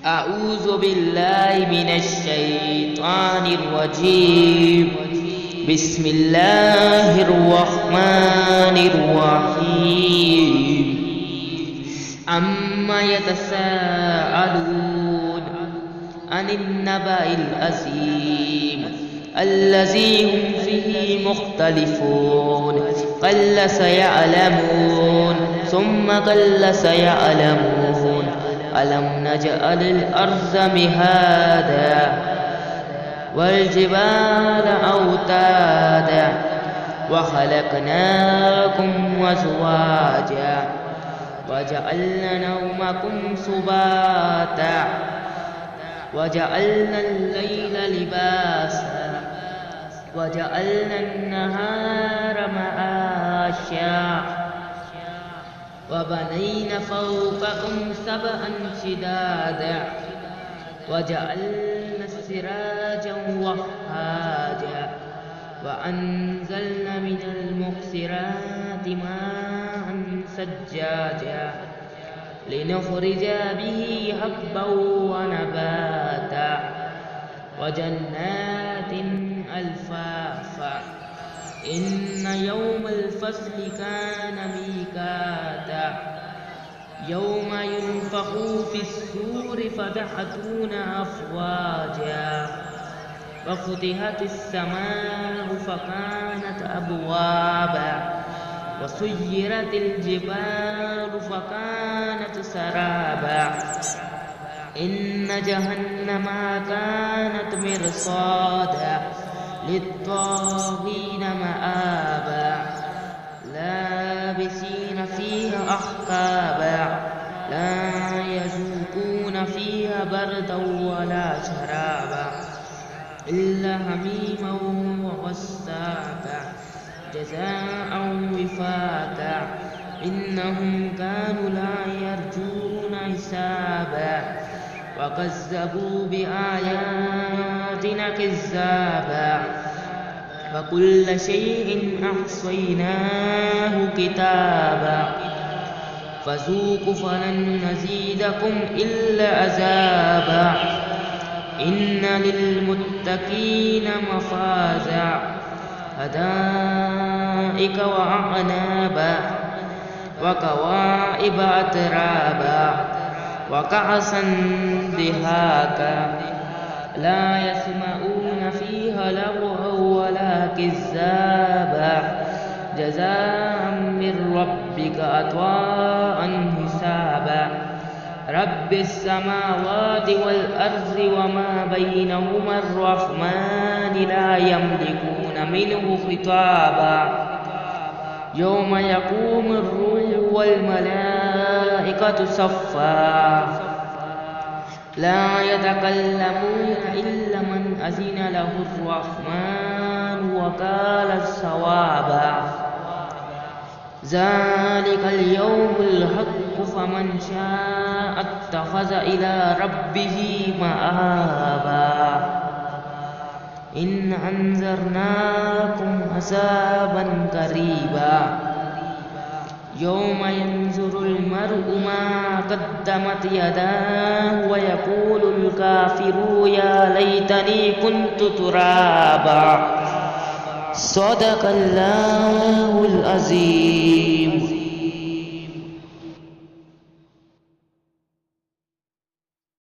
أعوذ بالله من الشيطان الرجيم. بسم الله الرحمن الرحيم. عما يتساءلون عن النبأ العظيم الذي هم فيه مختلفون. قل سيعلمون ثم قل سيعلمون. ألم نجعل الأرض مهادا والجبال أوتادا وخلقناكم أزواجا وجعلنا نومكم سباتا وجعلنا الليل لباسا وجعلنا النهار معاشا وبنينا فوقكم سبعا شدادا وجعلنا سراجا وهاجا وأنزلنا من المعصرات ماء ثجاجا لنخرج به حبا ونباتا وجنات ألفافا إن يوم الفصل كان ميقاتا يوم ينفخ في الصور فتحتون أفواجا وفتحت السماء فكانت أبوابا وسيرت الجبال فكانت سرابا إن جهنم كانت مرصادا للطاغين مآبا لابسين فيها أحقابا لا يذوقون فيها بردا ولا شرابا إلا حميما وغساقا جزاء وفاقا إنهم كانوا لا يرجون حسابا وكذبوا بآياتنا كذابا وكل شيء أحصيناه كتابا فذوقوا فلن نزيدكم إلا عذابا إن للمتقين مفازا حدائق وأعنابا وكواعب أترابا وكأسا دهاقا لا يسمعون فيها لغوا ولا كذابا جزاء من ربك عطاء حسابا رب السماوات والأرض وما بينهما الرحمن لا يملكون منه خطابا يوم يقوم الروح والملائكة صفا لا يتكلمون إلا من أذن له الرحمن وقال صوابا ذلك اليوم الحق فمن شاء اتخذ إلى ربه مآبا إن أنذرناكم عذابا قريبا يوم ينظر المرء ما قدمت يداه ويقول الكافر يا ليتني كنت ترابا صدق الله العظيم.